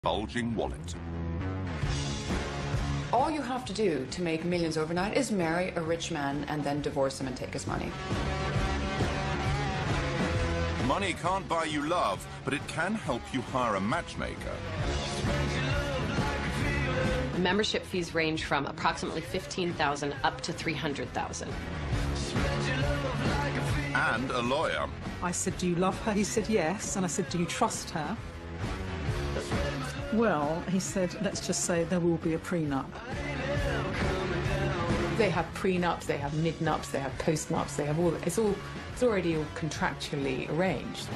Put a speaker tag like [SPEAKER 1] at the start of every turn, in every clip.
[SPEAKER 1] bulging wallet.
[SPEAKER 2] All you have to do to make millions overnight is marry a rich man and then divorce him and take his money.
[SPEAKER 1] Money can't buy you love, but it can help you hire a matchmaker.
[SPEAKER 3] Membership fees range from approximately $15,000 up to $300,000.
[SPEAKER 1] And a lawyer.
[SPEAKER 4] I said, do you love her? He said, yes. And I said, do you trust her? Well, he said, let's just say there will be a prenup.
[SPEAKER 5] They have prenups, they have mid-nups, they have post-nups, they have all, it's already all contractually arranged.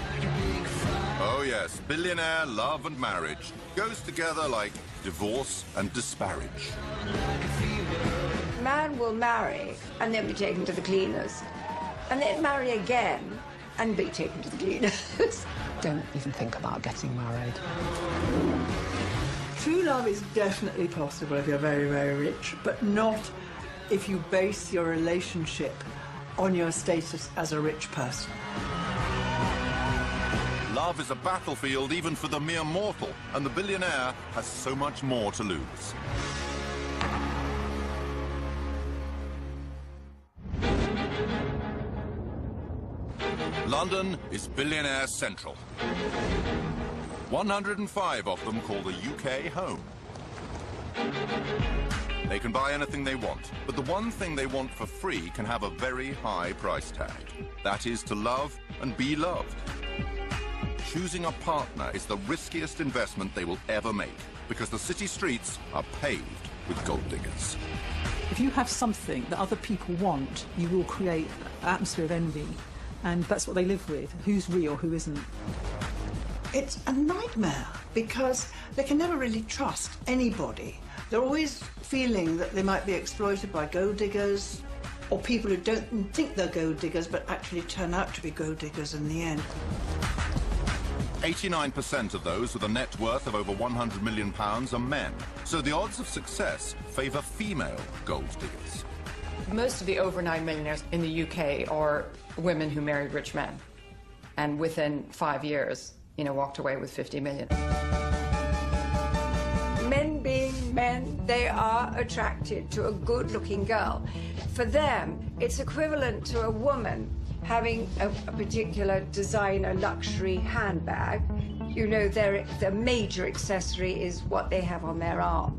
[SPEAKER 1] Oh yes, billionaire love and marriage goes together like divorce and disparage.
[SPEAKER 6] Man will marry and then be taken to the cleaners, and then marry again and be taken to the cleaners.
[SPEAKER 5] Don't even think about getting married.
[SPEAKER 7] True love is definitely possible if you're very, very rich, but not if you base your relationship on your status as a rich person.
[SPEAKER 1] Love is a battlefield even for the mere mortal, and the billionaire has so much more to lose. London is billionaire central. 105 of them call the UK home. They can buy anything they want, but the one thing they want for free can have a very high price tag. That is to love and be loved. Choosing a partner is the riskiest investment they will ever make, because the city streets are paved with gold diggers.
[SPEAKER 4] If you have something that other people want, you will create an atmosphere of envy. And that's what they live with. Who's real, who isn't.
[SPEAKER 7] It's a nightmare because they can never really trust anybody. They're always feeling that they might be exploited by gold diggers or people who don't think they're gold diggers but actually turn out to be gold diggers in the end.
[SPEAKER 1] 89% of those with a net worth of over £100 million are men, so the odds of success favour female gold diggers.
[SPEAKER 2] Most of the overnight millionaires in the UK are women who married rich men, and within 5 years, walked away with 50 million.
[SPEAKER 6] Men being men, they are attracted to a good-looking girl. For them, it's equivalent to a woman having a particular designer luxury handbag. Their major accessory is what they have on their arm.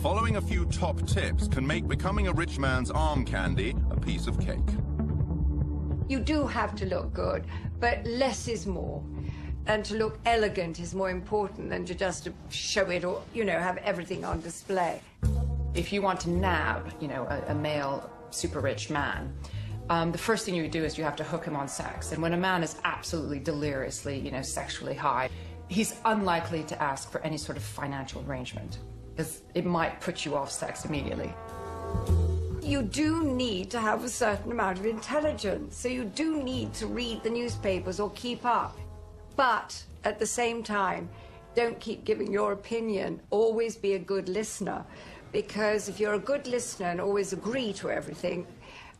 [SPEAKER 1] Following a few top tips can make becoming a rich man's arm candy a piece of cake.
[SPEAKER 6] You do have to look good, but less is more. And to look elegant is more important than to just show it or, have everything on display.
[SPEAKER 2] If you want to nab, a male super rich man, the first thing you do is you have to hook him on sex. And when a man is absolutely deliriously, sexually high, he's unlikely to ask for any sort of financial arrangement, because it might put you off sex immediately.
[SPEAKER 6] You do need to have a certain amount of intelligence, so you do need to read the newspapers or keep up. But at the same time, don't keep giving your opinion. Always be a good listener, because if you're a good listener and always agree to everything,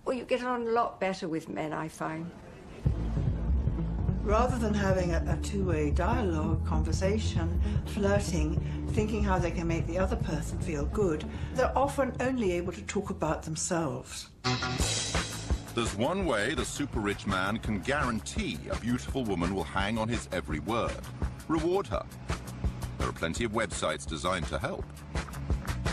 [SPEAKER 6] well, you get on a lot better with men, I find.
[SPEAKER 7] Rather than having a two-way dialogue, conversation, flirting, thinking how they can make the other person feel good, they're often only able to talk about themselves.
[SPEAKER 1] There's one way the super rich man can guarantee a beautiful woman will hang on his every word. Reward her. There are plenty of websites designed to help.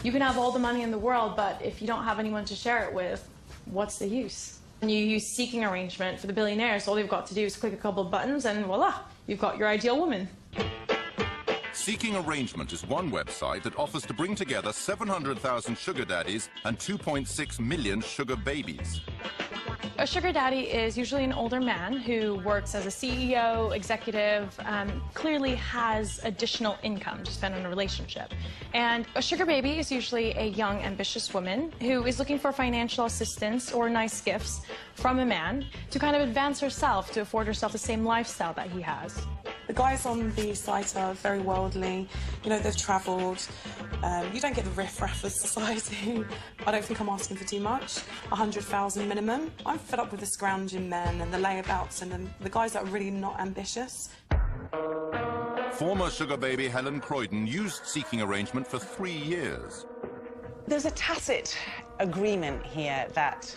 [SPEAKER 8] You can have all the money in the world, but if you don't have anyone to share it with, what's the use? And you use seeking arrangement for the billionaires. All they've got to do is click a couple of buttons and voila, you've got your ideal woman.
[SPEAKER 1] Seeking Arrangement is one website that offers to bring together 700,000 sugar daddies and 2.6 million sugar babies.
[SPEAKER 8] A sugar daddy is usually an older man who works as a CEO, executive, clearly has additional income to spend on a relationship. And a sugar baby is usually a young, ambitious woman who is looking for financial assistance or nice gifts from a man to kind of advance herself, to afford herself the same lifestyle that he has.
[SPEAKER 9] The guys on the site are very worldly, they've travelled. You don't get the riff-raff of society. I don't think I'm asking for too much. 100,000 minimum. I'm fed up with the scrounging men and the layabouts and the guys that are really not ambitious.
[SPEAKER 1] Former sugar baby Helen Croydon used seeking arrangement for 3 years.
[SPEAKER 10] There's a tacit agreement here that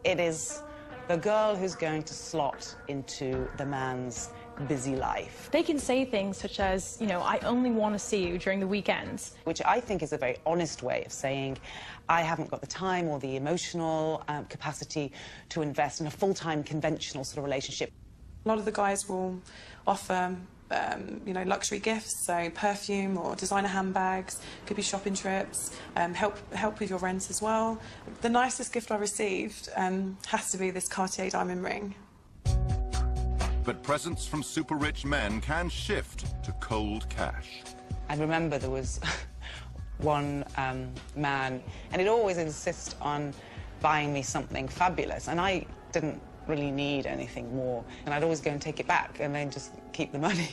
[SPEAKER 10] it is the girl who's going to slot into the man's busy life.
[SPEAKER 8] They can say things such as, you know, I only want to see you during the weekends.
[SPEAKER 10] Which I think is a very honest way of saying, I haven't got the time or the emotional capacity to invest in a full-time conventional sort of relationship.
[SPEAKER 9] A lot of the guys will offer you know, luxury gifts, so perfume or designer handbags, could be shopping trips, help with your rent as well. The nicest gift I received has to be this Cartier diamond ring.
[SPEAKER 1] But presents from super-rich men can shift to cold cash.
[SPEAKER 10] I remember there was one man, and he'd always insist on buying me something fabulous, and I didn't really need anything more, and I'd always go and take it back and then just keep the money.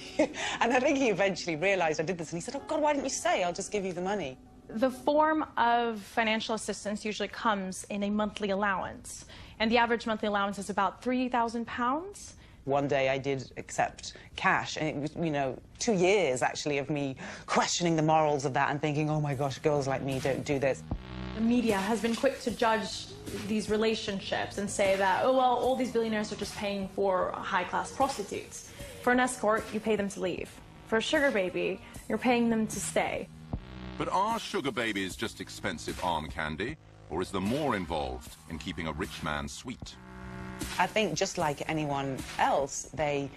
[SPEAKER 10] And I think he eventually realised I did this, and he said, oh God, why didn't you say? I'll just give you the money.
[SPEAKER 8] The form of financial assistance usually comes in a monthly allowance, and the average monthly allowance is about £3,000.
[SPEAKER 10] One day I did accept cash, and it was, you know, 2 years actually of me questioning the morals of that and thinking, oh my gosh, girls like me don't do this.
[SPEAKER 8] The media has been quick to judge these relationships and say that, oh, well, all these billionaires are just paying for high-class prostitutes. For an escort, you pay them to leave. For a sugar baby, you're paying them to stay.
[SPEAKER 1] But are sugar babies just expensive arm candy, or is there more involved in keeping a rich man sweet?
[SPEAKER 10] I think just like anyone else, they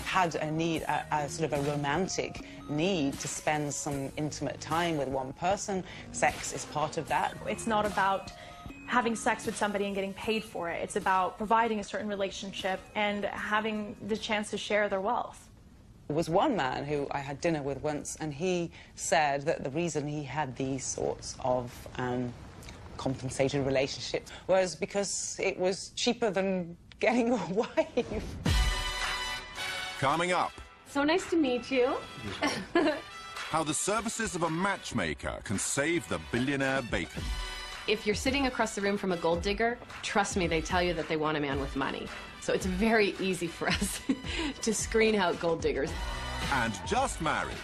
[SPEAKER 10] had a need, a sort of a romantic need to spend some intimate time with one person. Sex is part of that.
[SPEAKER 8] It's not about having sex with somebody and getting paid for it. It's about providing a certain relationship and having the chance to share their wealth.
[SPEAKER 10] There was one man who I had dinner with once, and he said that the reason he had these sorts of compensated relationships was because it was cheaper than getting a wife.
[SPEAKER 1] Coming up.
[SPEAKER 3] So nice to meet you.
[SPEAKER 1] How the services of a matchmaker can save the billionaire bacon.
[SPEAKER 3] If you're sitting across the room from a gold digger, trust me, they tell you that they want a man with money. So it's very easy for us to screen out gold diggers.
[SPEAKER 1] And just married.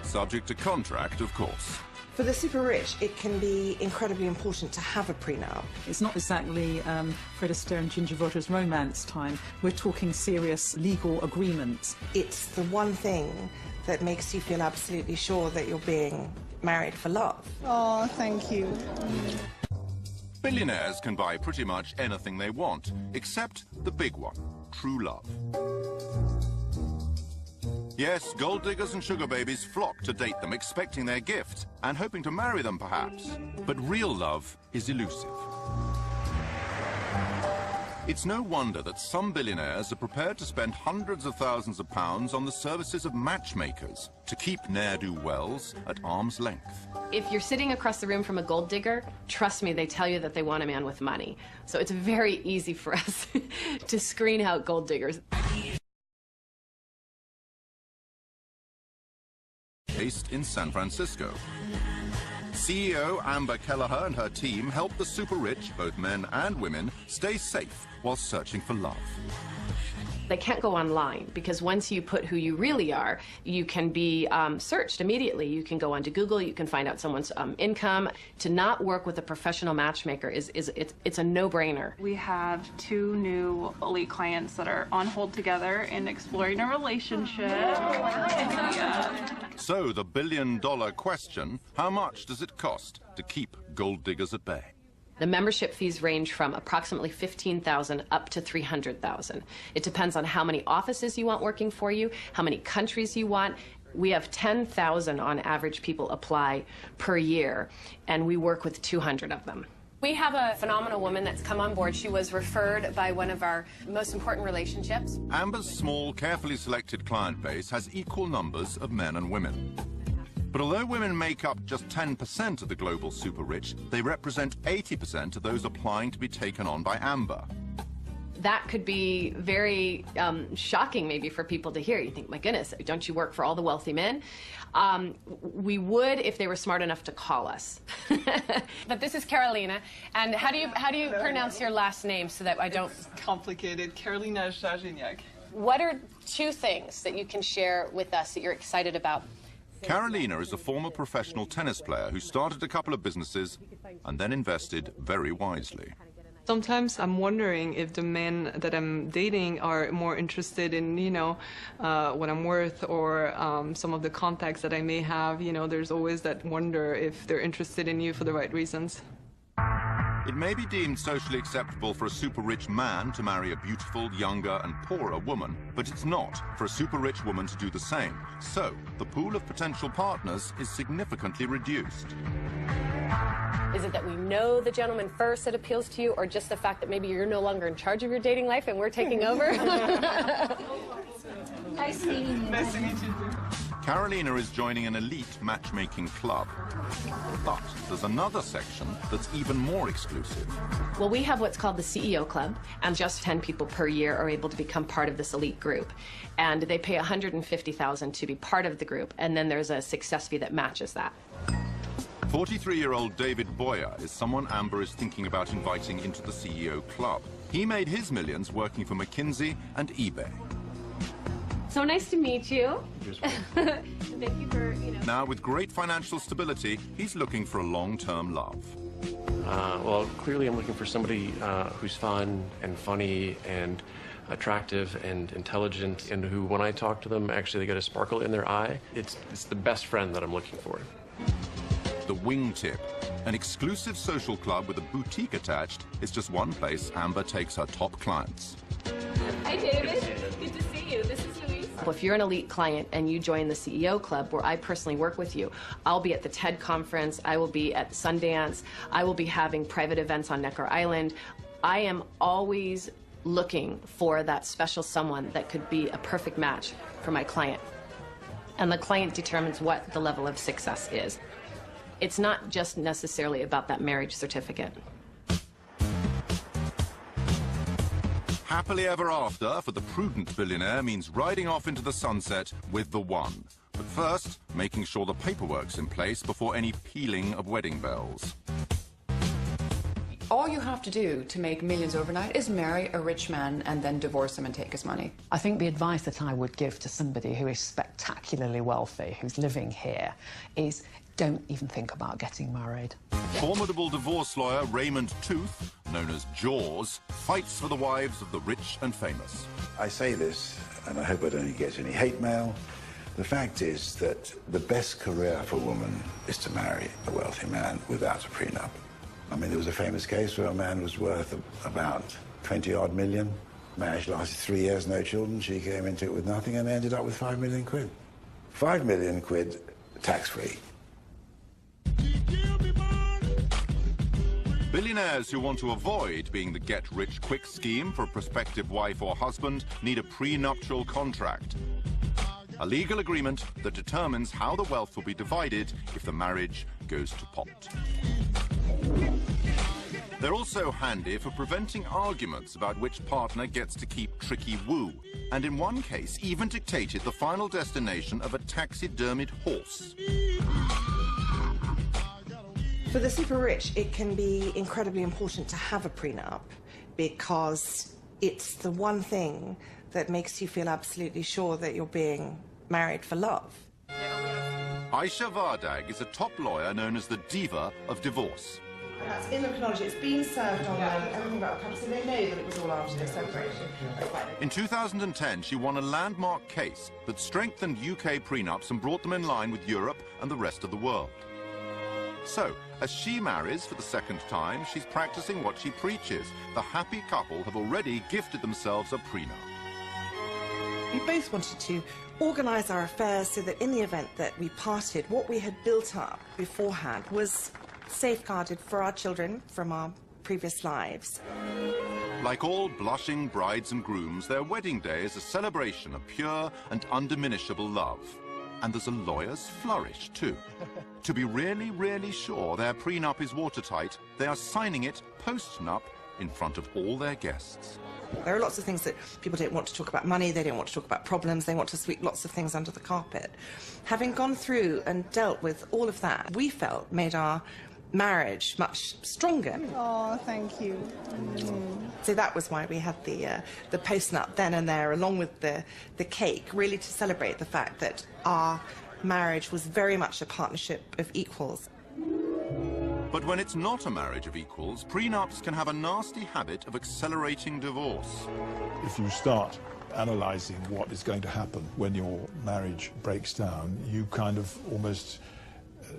[SPEAKER 1] Subject to contract, of course.
[SPEAKER 11] For the super rich, it can be incredibly important to have a prenup.
[SPEAKER 4] It's not exactly Fred Astaire and Ginger Rogers romance time. We're talking serious legal agreements.
[SPEAKER 11] It's the one thing that makes you feel absolutely sure that you're being married for love.
[SPEAKER 7] Oh, thank you.
[SPEAKER 1] Billionaires can buy pretty much anything they want, except the big one, true love. Yes, gold diggers and sugar babies flock to date them, expecting their gift and hoping to marry them, perhaps. But real love is elusive. It's no wonder that some billionaires are prepared to spend hundreds of thousands of pounds on the services of matchmakers to keep ne'er-do-wells at arm's length.
[SPEAKER 3] If you're sitting across the room from a gold digger, trust me, they tell you that they want a man with money. So it's very easy for us to screen out gold diggers.
[SPEAKER 1] Based in San Francisco. CEO Amber Kelleher and her team help the super rich, both men and women, stay safe while searching for love.
[SPEAKER 3] They can't go online because once you put who you really are, you can be searched immediately. You can go onto Google, you can find out someone's income. To not work with a professional matchmaker it's a no-brainer.
[SPEAKER 12] We have 2 new elite clients that are on hold together and exploring a relationship.
[SPEAKER 1] So the billion-dollar question, how much does it cost to keep gold diggers at bay?
[SPEAKER 3] The membership fees range from approximately $15,000 up to $300,000. It depends on how many offices you want working for you, how many countries you want. We have 10,000 on average people apply per year, and we work with 200 of them. We have a phenomenal woman that's come on board. She was referred by one of our most important relationships.
[SPEAKER 1] Amber's small, carefully selected client base has equal numbers of men and women. But although women make up just 10% of the global super rich, they represent 80% of those applying to be taken on by Amber.
[SPEAKER 3] That could be very shocking maybe for people to hear. You think, my goodness, don't you work for all the wealthy men? We would if they were smart enough to call us. But this is Carolina, and how do you pronounce your last name so that I don't...
[SPEAKER 13] It's complicated. Carolina Zaziniak.
[SPEAKER 3] What are 2 things that you can share with us that you're excited about
[SPEAKER 1] Carolina is a former professional tennis player who started a couple of businesses and then invested very wisely.
[SPEAKER 13] Sometimes I'm wondering if the men that I'm dating are more interested in, what I'm worth, or some of the contacts that I may have. There's always that wonder if they're interested in you for the right reasons.
[SPEAKER 1] It may be deemed socially acceptable for a super-rich man to marry a beautiful, younger and poorer woman, but it's not for a super-rich woman to do the same. So, the pool of potential partners is significantly reduced.
[SPEAKER 3] Is it that we know the gentleman first that appeals to you, or just the fact that maybe you're no longer in charge of your dating life and we're taking over?
[SPEAKER 6] Nice meeting you.
[SPEAKER 13] Nice to meet you.
[SPEAKER 1] Carolina is joining an elite matchmaking club. But there's another section that's even more exclusive.
[SPEAKER 3] Well, we have what's called the CEO Club, and just 10 people per year are able to become part of this elite group. And they pay $150,000 to be part of the group, and then there's a success fee that matches that.
[SPEAKER 1] 43-year-old David Boyer is someone Amber is thinking about inviting into the CEO Club. He made his millions working for McKinsey and eBay.
[SPEAKER 3] So nice to meet you. Thank you for,
[SPEAKER 1] Now, with great financial stability, he's looking for a long-term love.
[SPEAKER 14] Well, clearly I'm looking for somebody who's fun and funny and attractive and intelligent, and who, when I talk to them, actually they get a sparkle in their eye. It's the best friend that I'm looking for.
[SPEAKER 1] The Wingtip, an exclusive social club with a boutique attached, is just one place Amber takes her top clients.
[SPEAKER 3] Hi, David. Good to see you. This is Louise. Well, if you're an elite client and you join the CEO Club, where I personally work with you, I'll be at the TED conference, I will be at Sundance, I will be having private events on Necker Island. I am always looking for that special someone that could be a perfect match for my client. And the client determines what the level of success is. It's not just necessarily about that marriage certificate.
[SPEAKER 1] Happily ever after for the prudent billionaire means riding off into the sunset with the one. But first, making sure the paperwork's in place before any pealing of wedding bells.
[SPEAKER 2] All you have to do to make millions overnight is marry a rich man and then divorce him and take his money.
[SPEAKER 15] I think the advice that I would give to somebody who is spectacularly wealthy, who's living here, is don't even think about getting married.
[SPEAKER 1] Formidable divorce lawyer Raymond Tooth, known as Jaws, fights for the wives of the rich and famous.
[SPEAKER 16] I say this, and I hope I don't get any hate mail. The fact is that the best career for a woman is to marry a wealthy man without a prenup. I mean, there was a famous case where a man was worth about 20-odd million. Marriage lasted 3 years, no children. She came into it with nothing and they ended up with 5 million quid. 5 million quid tax-free.
[SPEAKER 1] Billionaires who want to avoid being the get-rich-quick scheme for a prospective wife or husband need a prenuptial contract. A legal agreement that determines how the wealth will be divided if the marriage goes to pot. They're also handy for preventing arguments about which partner gets to keep tricky woo, and in one case even dictated the final destination of a taxidermied horse.
[SPEAKER 11] For the super rich, it can be incredibly important to have a prenup because it's the one thing that makes you feel absolutely sure that you're being married for love.
[SPEAKER 1] Aisha Vardag is a top lawyer known as the diva of divorce.
[SPEAKER 11] That's in the chronology. It's been served on everything about the couple, so they know that it was all after their separation.
[SPEAKER 1] In 2010, she won a landmark case that strengthened UK prenups and brought them in line with Europe and the rest of the world. So, as she marries for the second time, she's practicing what she preaches. The happy couple have already gifted themselves a prenup.
[SPEAKER 11] We both wanted to organise our affairs so that in the event that we parted, what we had built up beforehand was safeguarded for our children from our previous lives.
[SPEAKER 1] Like all blushing brides and grooms, their wedding day is a celebration of pure and undiminishable love. And there's a lawyer's flourish, too. To be really, really sure their prenup is watertight, they are signing it post-nup in front of all their guests.
[SPEAKER 11] There are lots of things that people don't want to talk about money, they don't want to talk about problems, they want to sweep lots of things under the carpet. Having gone through and dealt with all of that, we felt made our marriage much stronger.
[SPEAKER 7] Oh, thank you.
[SPEAKER 11] So that was why we had the post-nup then and there, along with the cake, really to celebrate the fact that our marriage was very much a partnership of equals.
[SPEAKER 1] But when it's not a marriage of equals, prenups can have a nasty habit of accelerating divorce.
[SPEAKER 17] If you start analysing what is going to happen when your marriage breaks down, you kind of almost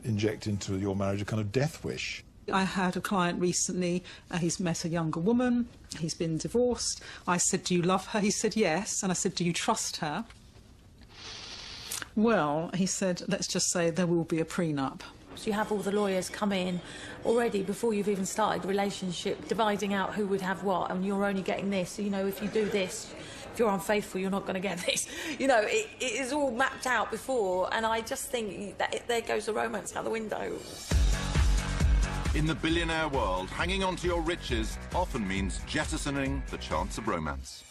[SPEAKER 17] inject into your marriage a kind of death wish.
[SPEAKER 4] I had a client recently, he's met a younger woman, he's been divorced. I said, do you love her? He said, yes. And I said, do you trust her? Well, he said, let's just say there will be a prenup.
[SPEAKER 18] So you have all the lawyers come in already before you've even started the relationship, dividing out who would have what, and you're only getting this. So, you know, if you do this, if you're unfaithful, you're not going to get this. You know, it is all mapped out before, and I just think that there goes the romance out the window.
[SPEAKER 1] In the billionaire world, hanging on to your riches often means jettisoning the chance of romance.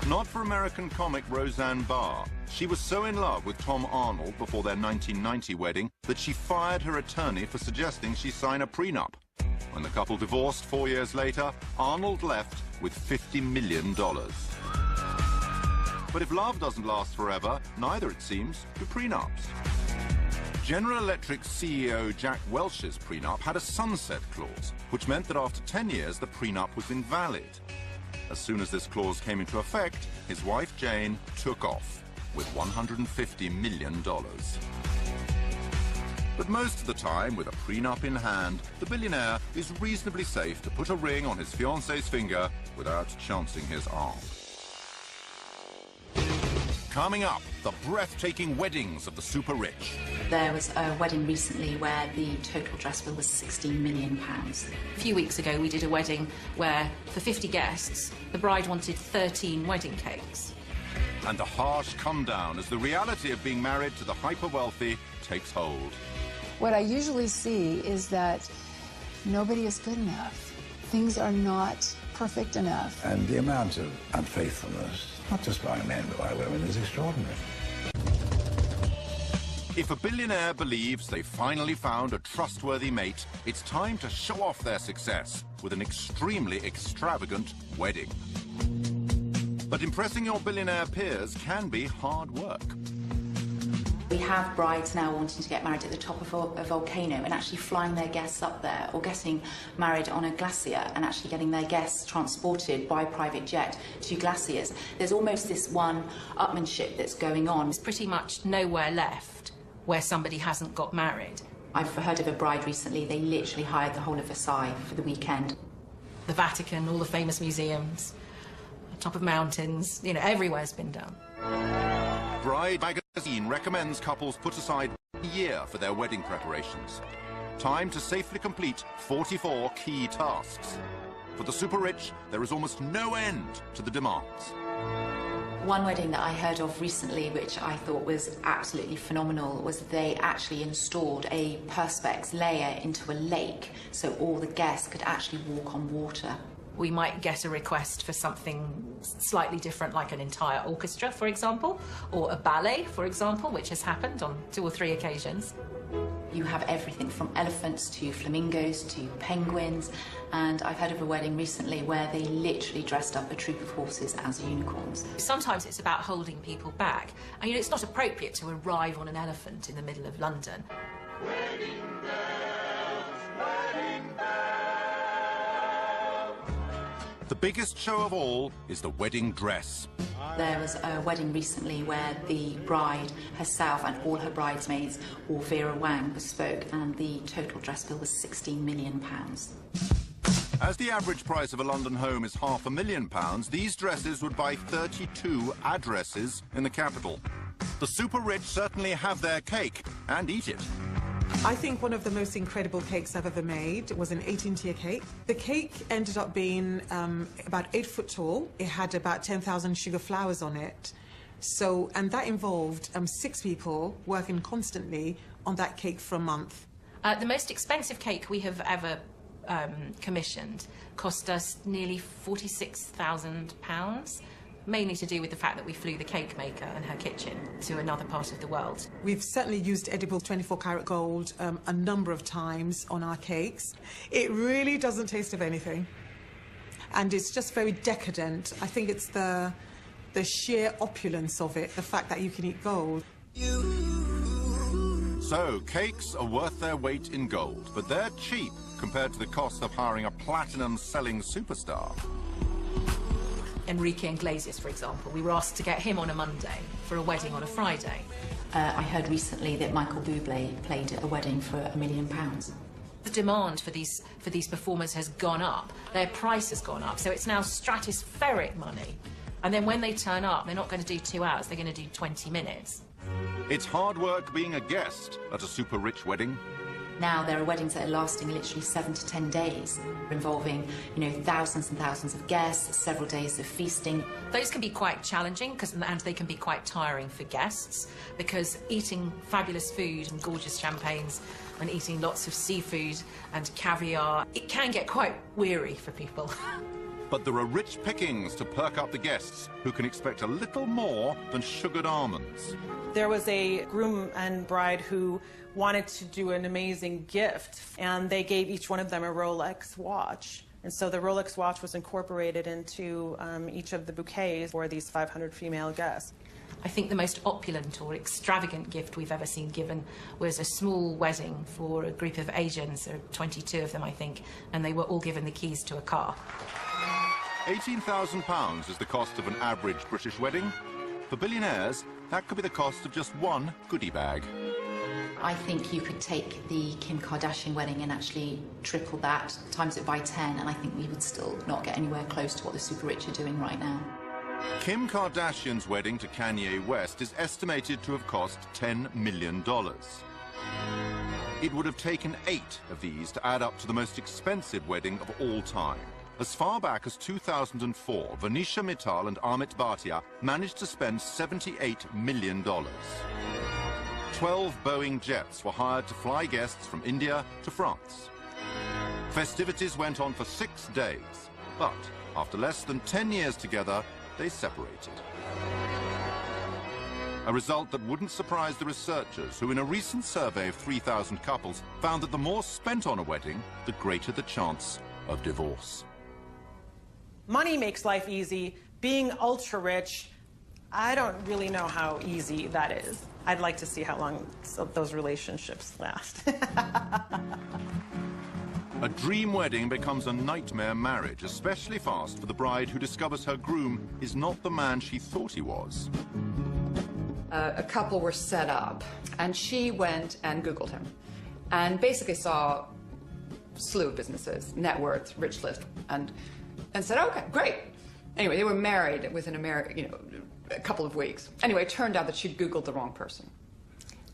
[SPEAKER 1] Not for American comic Roseanne Barr. She was so in love with Tom Arnold before their 1990 wedding that she fired her attorney for suggesting she sign a prenup. When the couple divorced 4 years later, Arnold left with $50 million. But if love doesn't last forever, neither, it seems, do prenups. General Electric's CEO Jack Welch's prenup had a sunset clause, which meant that after 10 years the prenup was invalid. As soon as this clause came into effect, his wife Jane took off with $150 million. But most of the time, with a prenup in hand, the billionaire is reasonably safe to put a ring on his fiancée's finger without chancing his arm. Coming up, the breathtaking weddings of the super rich.
[SPEAKER 19] There was a wedding recently where the total dress bill was £16 million.
[SPEAKER 20] A few weeks ago, we did a wedding where, for 50 guests, the bride wanted 13 wedding cakes.
[SPEAKER 1] And the harsh come down as the reality of being married to the hyper-wealthy takes hold.
[SPEAKER 21] What I usually see is that nobody is good enough. Things are not perfect enough.
[SPEAKER 16] And the amount of unfaithfulness, not just by men but by women, is extraordinary.
[SPEAKER 1] If a billionaire believes they finally found a trustworthy mate, it's time to show off their success with an extremely extravagant wedding. But impressing your billionaire peers can be hard work.
[SPEAKER 19] We have brides now wanting to get married at the top of a volcano and actually flying their guests up there, or getting married on a glacier and actually getting their guests transported by private jet to glaciers. There's almost this one-upmanship that's going on.
[SPEAKER 20] There's pretty much nowhere left where somebody hasn't got married.
[SPEAKER 19] I've heard of a bride recently, they literally hired the whole of Versailles for the weekend.
[SPEAKER 20] The Vatican, all the famous museums, top of mountains, you know, everywhere's been done.
[SPEAKER 1] Bride magazine recommends couples put aside a year for their wedding preparations. Time to safely complete 44 key tasks. For the super rich, there is almost no end to the demands.
[SPEAKER 19] One wedding that I heard of recently, which I thought was absolutely phenomenal, was they actually installed a perspex layer into a lake so all the guests could actually walk on water.
[SPEAKER 20] We might get a request for something slightly different, like an entire orchestra, for example, or a ballet, for example, which has happened on 2 or 3 occasions.
[SPEAKER 19] You have everything from elephants to flamingos to penguins, and I've heard of a wedding recently where they literally dressed up a troop of horses as unicorns.
[SPEAKER 20] Sometimes it's about holding people back. And, you know, it's not appropriate to arrive on an elephant in the middle of London.
[SPEAKER 1] Wedding bells, wedding bells. The biggest show of all is the wedding dress.
[SPEAKER 19] There was a wedding recently where the bride herself and all her bridesmaids wore Vera Wang bespoke, and the total dress bill was £16 million.
[SPEAKER 1] As the average price of a London home is £500,000, these dresses would buy 32 addresses in the capital. The super rich certainly have their cake and eat it.
[SPEAKER 11] I think one of the most incredible cakes I've ever made was an 18-tier cake. The cake ended up being about 8 foot tall. It had about 10,000 sugar flowers on it. And that involved 6 people working constantly on that cake for a month.
[SPEAKER 20] The most expensive cake we have ever commissioned cost us nearly £46,000. Mainly to do with the fact that we flew the cake maker and her kitchen to another part of the world.
[SPEAKER 11] We've certainly used edible 24-karat gold a number of times on our cakes. It really doesn't taste of anything. And it's just very decadent. I think it's the sheer opulence of it, the fact that you can eat gold.
[SPEAKER 1] So, cakes are worth their weight in gold, but they're cheap compared to the cost of hiring a platinum-selling superstar.
[SPEAKER 20] Enrique Iglesias, for example, we were asked to get him on a Monday for a wedding on a Friday.
[SPEAKER 19] I heard recently that Michael Bublé played at a wedding for £1 million.
[SPEAKER 20] The demand for these performers has gone up. Their price has gone up, so it's now stratospheric money. And then when they turn up, they're not going to do 2 hours, they're going to do 20 minutes.
[SPEAKER 1] It's hard work being a guest at a super-rich wedding.
[SPEAKER 19] Now there are weddings that are lasting literally 7 to 10 days, involving, thousands and thousands of guests, several days of feasting.
[SPEAKER 20] Those can be quite challenging, and they can be quite tiring for guests, because eating fabulous food and gorgeous champagnes and eating lots of seafood and caviar, it can get quite weary for people.
[SPEAKER 1] But there are rich pickings to perk up the guests, who can expect a little more than sugared almonds.
[SPEAKER 11] There was a groom and bride who wanted to do an amazing gift, and they gave each one of them a Rolex watch. And so the Rolex watch was incorporated into each of the bouquets for these 500 female guests.
[SPEAKER 20] I think the most opulent or extravagant gift we've ever seen given was a small wedding for a group of Asians, there were 22 of them, I think, and they were all given the keys to a car.
[SPEAKER 1] £18,000 is the cost of an average British wedding. For billionaires, that could be the cost of just one goodie bag.
[SPEAKER 19] I think you could take the Kim Kardashian wedding and actually triple that, times it by 10, and I think we would still not get anywhere close to what the super rich are doing right now.
[SPEAKER 1] Kim Kardashian's wedding to Kanye West is estimated to have cost $10 million. It would have taken 8 of these to add up to the most expensive wedding of all time. As far back as 2004, Venetia Mittal and Amit Bhatia managed to spend $78 million. 12 Boeing jets were hired to fly guests from India to France. Festivities went on for 6 days, but after less than 10 years together, they separated. A result that wouldn't surprise the researchers, who in a recent survey of 3,000 couples found that the more spent on a wedding, the greater the chance of divorce.
[SPEAKER 11] Money makes life easy. Being ultra rich, I don't really know how easy that is. I'd like to see how long those relationships last.
[SPEAKER 1] A dream wedding becomes a nightmare marriage, especially fast for the bride who discovers her groom is not the man she thought he was.
[SPEAKER 2] A couple were set up, and she went and Googled him, and basically saw a slew of businesses, net worth, rich list, and said, okay, great. Anyway, they were married within a couple of weeks. Anyway, it turned out that she'd Googled the wrong person,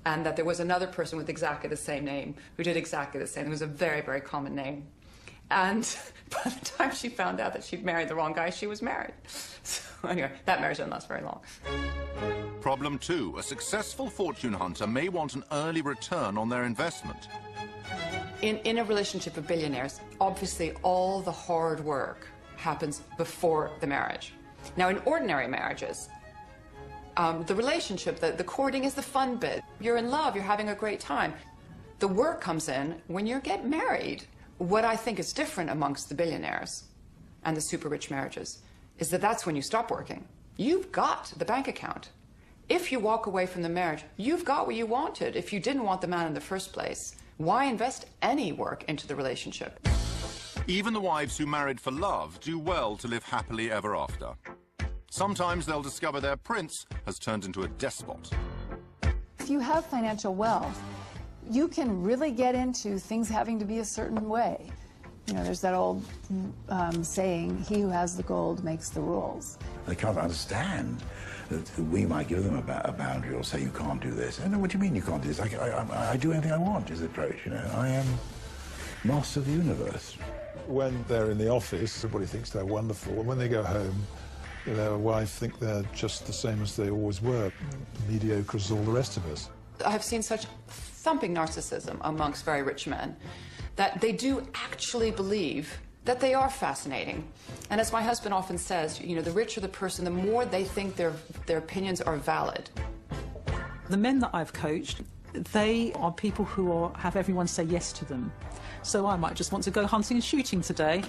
[SPEAKER 2] and that there was another person with exactly the same name who did exactly the same. It was a very, very common name. And by the time she found out that she'd married the wrong guy, she was married. So anyway, that marriage didn't last very long.
[SPEAKER 1] Problem 2, a successful fortune hunter may want an early return on their investment.
[SPEAKER 2] In a relationship of billionaires, obviously all the hard work happens before the marriage. Now, in ordinary marriages, the relationship, the courting is the fun bit. You're in love, you're having a great time. The work comes in when you get married. What I think is different amongst the billionaires and the super rich marriages is that that's when you stop working. You've got the bank account. If you walk away from the marriage, you've got what you wanted. If you didn't want the man in the first place, why invest any work into the relationship?
[SPEAKER 1] Even the wives who married for love do well to live happily ever after. Sometimes they'll discover their prince has turned into a despot.
[SPEAKER 21] If you have financial wealth, you can really get into things having to be a certain way. You know, there's that old saying, he who has the gold makes the rules.
[SPEAKER 16] They can't understand that we might give them a boundary or say, you can't do this. And what do you mean you can't do this? I do anything I want, is the approach, you know. I am master of the universe.
[SPEAKER 17] When they're in the office, everybody thinks they're wonderful. And when they go home, their wife think they're just the same as they always were, mediocre as all the rest of us.
[SPEAKER 2] I've seen such thumping narcissism amongst very rich men that they do actually believe that they are fascinating. And as my husband often says, you know, the richer the person, the more they think their opinions are valid.
[SPEAKER 4] The men that I've coached, they are people who have everyone say yes to them. So I might just want to go hunting and shooting today.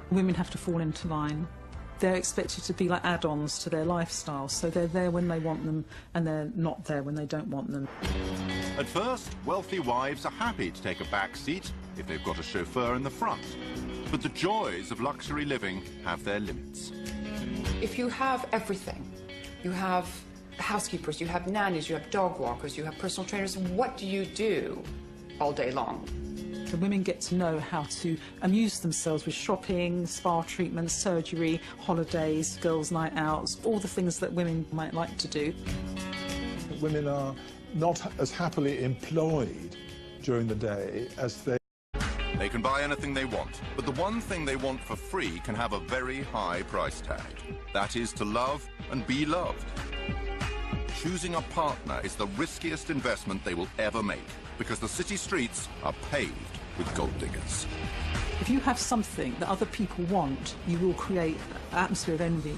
[SPEAKER 4] Women have to fall into line. They're expected to be like add-ons to their lifestyle, so they're there when they want them and they're not there when they don't want them.
[SPEAKER 1] At first, wealthy wives are happy to take a back seat if they've got a chauffeur in the front. But the joys of luxury living have their limits.
[SPEAKER 2] If you have everything, you have housekeepers, you have nannies, you have dog walkers, you have personal trainers, what do you do all day long?
[SPEAKER 4] The women get to know how to amuse themselves with shopping, spa treatments, surgery, holidays, girls' night outs, all the things that women might like to do.
[SPEAKER 17] Women are not as happily employed during the day as they...
[SPEAKER 1] They can buy anything they want, but the one thing they want for free can have a very high price tag. That is to love and be loved. Choosing a partner is the riskiest investment they will ever make, because the city streets are paved with gold diggers.
[SPEAKER 4] If you have something that other people want, you will create an atmosphere of envy,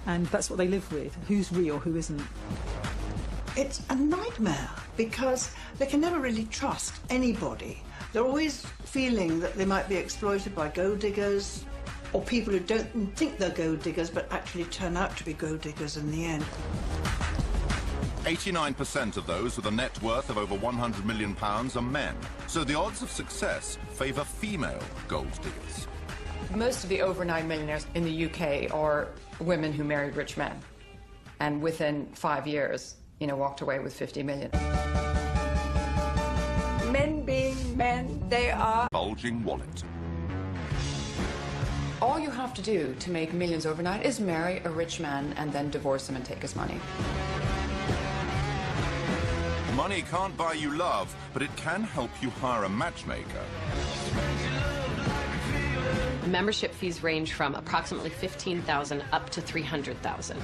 [SPEAKER 4] and that's what they live with. Who's real, who isn't.
[SPEAKER 7] It's a nightmare because they can never really trust anybody. They're always feeling that they might be exploited by gold diggers or people who don't think they're gold diggers but actually turn out to be gold diggers in the end.
[SPEAKER 1] 89% of those with a net worth of over £100 million are men, so the odds of success favour female gold diggers.
[SPEAKER 2] Most of the overnight millionaires in the UK are women who married rich men, and within 5 years, walked away with 50 million.
[SPEAKER 6] Men being men, they are...
[SPEAKER 1] Bulging wallet.
[SPEAKER 2] All you have to do to make millions overnight is marry a rich man and then divorce him and take his money.
[SPEAKER 1] Money can't buy you love, but it can help you hire a matchmaker.
[SPEAKER 3] Membership fees range from approximately $15,000 up to $300,000.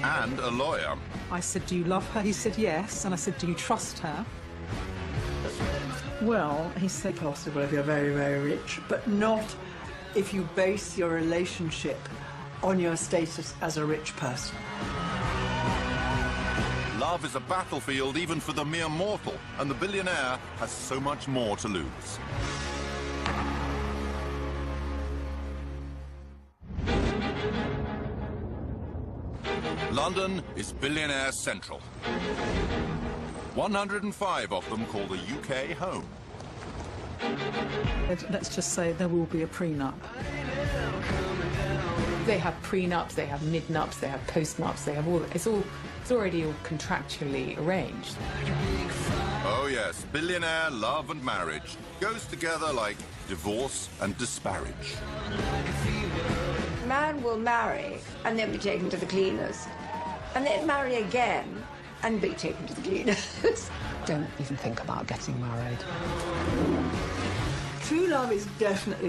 [SPEAKER 1] And a lawyer.
[SPEAKER 4] I said, do you love her? He said, yes. And I said, do you trust her?
[SPEAKER 7] Well, he said possible if you're very, very rich, but not if you base your relationship on your status as a rich person.
[SPEAKER 1] Love is a battlefield even for the mere mortal, and the billionaire has so much more to lose. London is billionaire central. 105 of them call the UK home.
[SPEAKER 4] Let's just say there will be a prenup.
[SPEAKER 5] They have prenups, they have mid-nups, they have post-nups, they have all... It's already all contractually arranged.
[SPEAKER 1] Oh yes, billionaire love and marriage goes together like divorce and disparage.
[SPEAKER 6] Man will marry and then be taken to the cleaners, and then marry again and be taken to the cleaners.
[SPEAKER 15] Don't even think about getting married.
[SPEAKER 7] True love is definitely